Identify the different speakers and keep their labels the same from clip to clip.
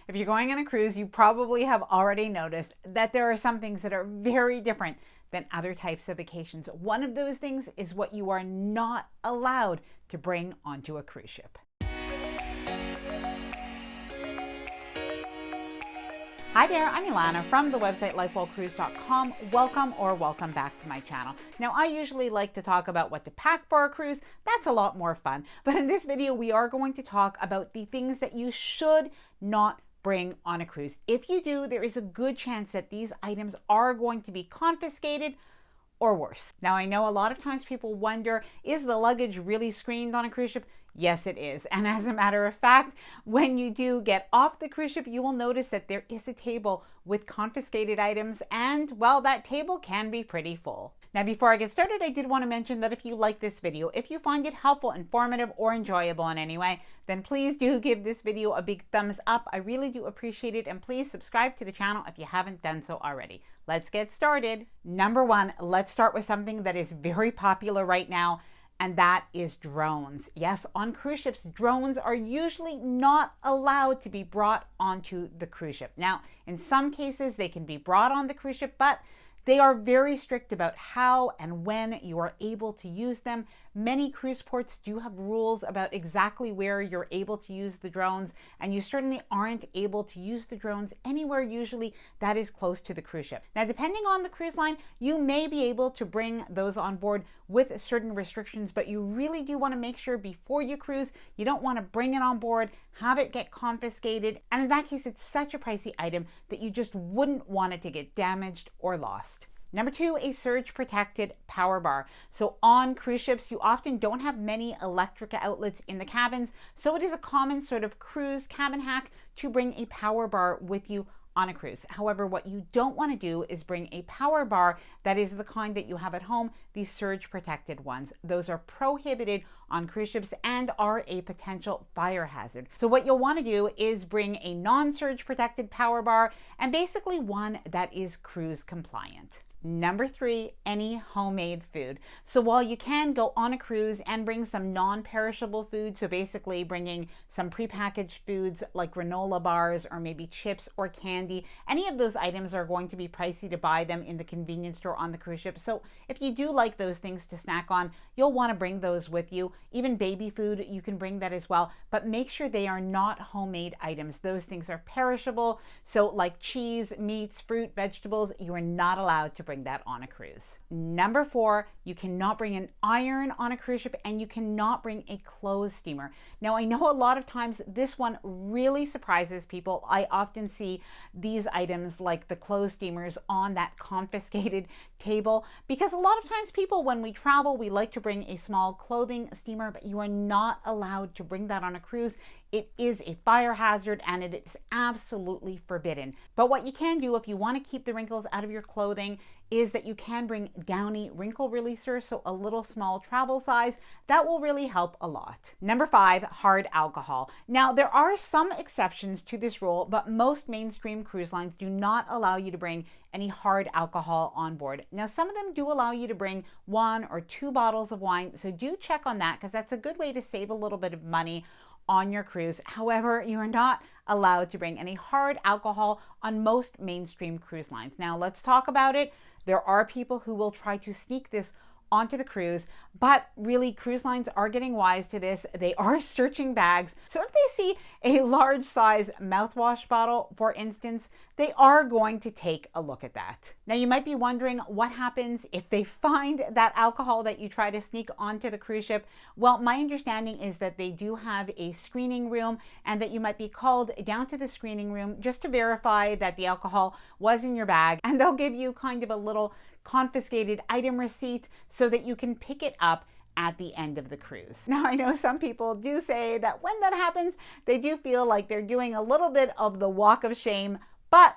Speaker 1: If you're going on a cruise, you probably have already noticed that there are some things that are very different than other types of vacations. One of those things is what you are not allowed to bring onto a cruise ship. Hi there, I'm Ilana from the website lifewellcruise.com. Welcome back to my channel. Now, I usually like to talk about what to pack for a cruise. That's a lot more fun. But in this video, we are going to talk about the things that you should not bring on a cruise. If you do, there is a good chance that these items are going to be confiscated or worse. Now, I know a lot of times people wonder, is the luggage really screened on a cruise ship? Yes, it is. And as a matter of fact, when you do get off the cruise ship, you will notice that there is a table with confiscated items, and well, that table can be pretty full. Now, before I get started, I did want to mention that if you like this video, if you find it helpful, informative, or enjoyable in any way, then please do give this video a big thumbs up. I really do appreciate it, and please subscribe to the channel if you haven't done so already. Let's get started. Number one, let's start with something that is very popular right now, and that is drones. Yes, on cruise ships, drones are usually not allowed to be brought onto the cruise ship. Now, in some cases, they can be brought on the cruise ship, but they are very strict about how and when you are able to use them. Many cruise ports do have rules about exactly where you're able to use the drones, and you certainly aren't able to use the drones anywhere usually that is close to the cruise ship. Now, depending on the cruise line, you may be able to bring those on board with certain restrictions, but you really do want to make sure before you cruise, you don't want to bring it on board, have it get confiscated, and in that case, it's such a pricey item that you just wouldn't want it to get damaged or lost. Number two, a surge protected power bar. So on cruise ships, you often don't have many electric outlets in the cabins, so it is a common sort of cruise cabin hack to bring a power bar with you on a cruise. However, what you don't want to do is bring a power bar that is the kind that you have at home, these surge protected ones. Those are prohibited on cruise ships and are a potential fire hazard. So what you'll want to do is bring a non-surge protected power bar, and basically one that is cruise compliant. Number three, any homemade food. So while you can go on a cruise and bring some non-perishable food, so basically bringing some prepackaged foods like granola bars or maybe chips or candy, any of those items are going to be pricey to buy them in the convenience store on the cruise ship. So if you do like those things to snack on, you'll want to bring those with you. Even baby food, you can bring that as well, but make sure they are not homemade items. Those things are perishable. So like cheese, meats, fruit, vegetables, you are not allowed to bring that on a cruise. Number four, you cannot bring an iron on a cruise ship, and you cannot bring a clothes steamer. Now, I know a lot of times this one really surprises people. I often see these items like the clothes steamers on that confiscated table, because a lot of times people, when we travel, we like to bring a small clothing steamer, but you are not allowed to bring that on a cruise. It is a fire hazard and it is absolutely forbidden. But what you can do if you want to keep the wrinkles out of your clothing is that you can bring Downy wrinkle releaser, so a little small travel size. That will really help a lot. Number five, hard alcohol. Now, there are some exceptions to this rule, but most mainstream cruise lines do not allow you to bring any hard alcohol on board. Now, some of them do allow you to bring 1 or 2 bottles of wine, so do check on that, because that's a good way to save a little bit of money on your cruise. However, you are not allowed to bring any hard alcohol on most mainstream cruise lines. Now, let's talk about it. There are people who will try to sneak this onto the cruise, but really cruise lines are getting wise to this. They are searching bags. So if they see a large size mouthwash bottle, for instance, they are going to take a look at that. Now, you might be wondering what happens if they find that alcohol that you try to sneak onto the cruise ship. Well, my understanding is that they do have a screening room, and that you might be called down to the screening room just to verify that the alcohol was in your bag, and they'll give you kind of a little confiscated item receipt so that you can pick it up at the end of the cruise. Now, I know some people do say that when that happens, they do feel like they're doing a little bit of the walk of shame, but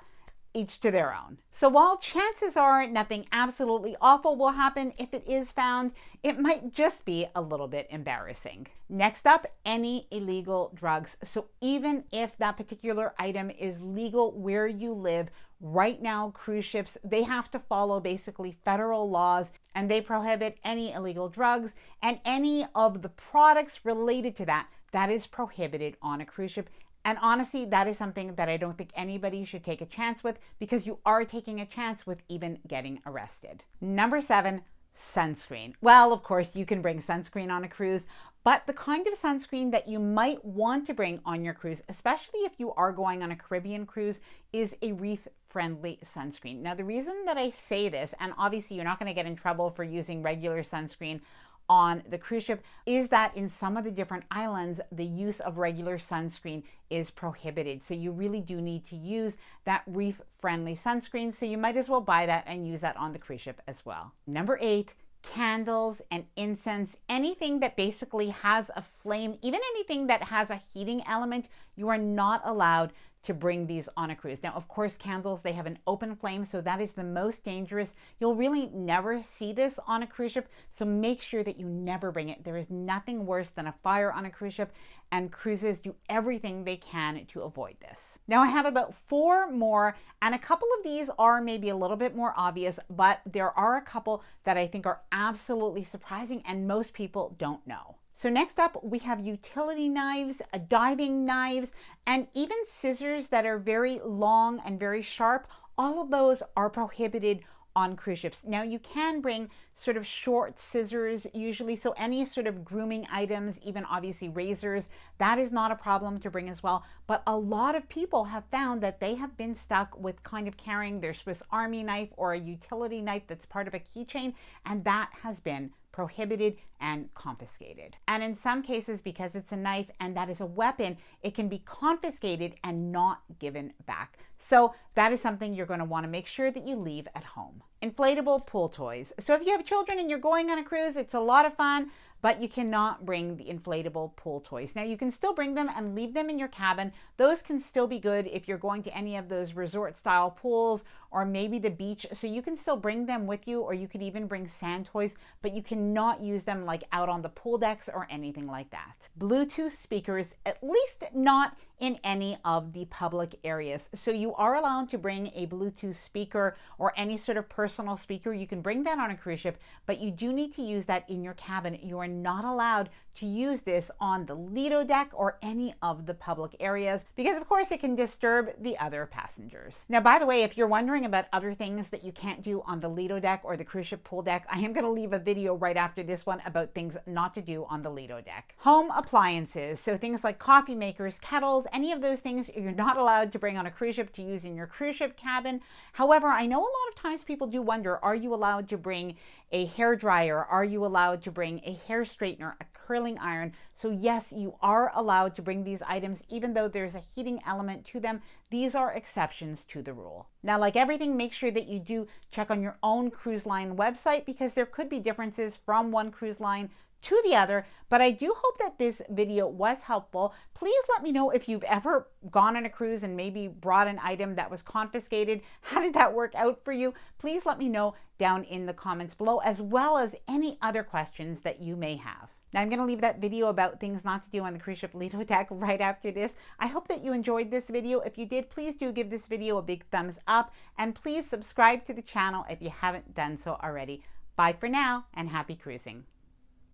Speaker 1: each to their own. So while chances are nothing absolutely awful will happen if it is found, it might just be a little bit embarrassing. Next up, any illegal drugs. So even if that particular item is legal where you live, right now cruise ships, they have to follow basically federal laws, and they prohibit any illegal drugs and any of the products related to that is prohibited on a cruise ship, And honestly, that is something that I don't think anybody should take a chance with, because you are taking a chance with even getting arrested. Number 7, sunscreen. Well, of course, you can bring sunscreen on a cruise, but the kind of sunscreen that you might want to bring on your cruise, especially if you are going on a Caribbean cruise, is a reef-friendly sunscreen. Now, the reason that I say this, and obviously you're not going to get in trouble for using regular sunscreen on the cruise ship, is that in some of the different islands, the use of regular sunscreen is prohibited. So you really do need to use that reef-friendly sunscreen. So you might as well buy that and use that on the cruise ship as well. Number 8, candles and incense, anything that basically has a flame, even anything that has a heating element, you are not allowed to bring these on a cruise. Now, of course, candles, they have an open flame, so that is the most dangerous. You'll really never see this on a cruise ship, so make sure that you never bring it. There is nothing worse than a fire on a cruise ship, and cruises do everything they can to avoid this. Now, I have about 4 more, and a couple of these are maybe a little bit more obvious, but there are a couple that I think are absolutely surprising and most people don't know. So next up, we have utility knives, diving knives, and even scissors that are very long and very sharp. All of those are prohibited on cruise ships. Now, you can bring sort of short scissors usually, so any sort of grooming items, even obviously razors, that is not a problem to bring as well. But a lot of people have found that they have been stuck with kind of carrying their Swiss Army knife or a utility knife that's part of a keychain, and that has been prohibited and confiscated. And in some cases, because it's a knife and that is a weapon, it can be confiscated and not given back. So that is something you're going to want to make sure that you leave at home. Inflatable pool toys. So if you have children and you're going on a cruise, it's a lot of fun, but you cannot bring the inflatable pool toys. Now, you can still bring them and leave them in your cabin. Those can still be good if you're going to any of those resort style pools or maybe the beach. So you can still bring them with you, or you could even bring sand toys, but you cannot use them like out on the pool decks or anything like that. Bluetooth speakers, at least not in any of the public areas. So you are allowed to bring a Bluetooth speaker or any sort of personal speaker. You can bring that on a cruise ship, but you do need to use that in your cabin. You are not allowed to use this on the Lido deck or any of the public areas, because of course it can disturb the other passengers. Now, by the way, if you're wondering about other things that you can't do on the Lido deck or the cruise ship pool deck, I am going to leave a video right after this one about things not to do on the Lido deck. Home appliances, so things like coffee makers, kettles, any of those things you're not allowed to bring on a cruise ship to use in your cruise ship cabin. However, I know a lot of times people do wonder, are you allowed to bring a hair dryer? Are you allowed to bring a hair straightener, a curling iron? So yes, you are allowed to bring these items, even though there's a heating element to them. These are exceptions to the rule. Now, like everything, make sure that you do check on your own cruise line website, because there could be differences from one cruise line to the other. But I do hope that this video was helpful. Please let me know if you've ever gone on a cruise and maybe brought an item that was confiscated. How did that work out for you? Please let me know down in the comments below, as well as any other questions that you may have. Now, I'm going to leave that video about things not to do on the cruise ship Lido deck right after this. I hope that you enjoyed this video. If you did, please do give this video a big thumbs up, and please subscribe to the channel if you haven't done so already. Bye for now, and happy cruising.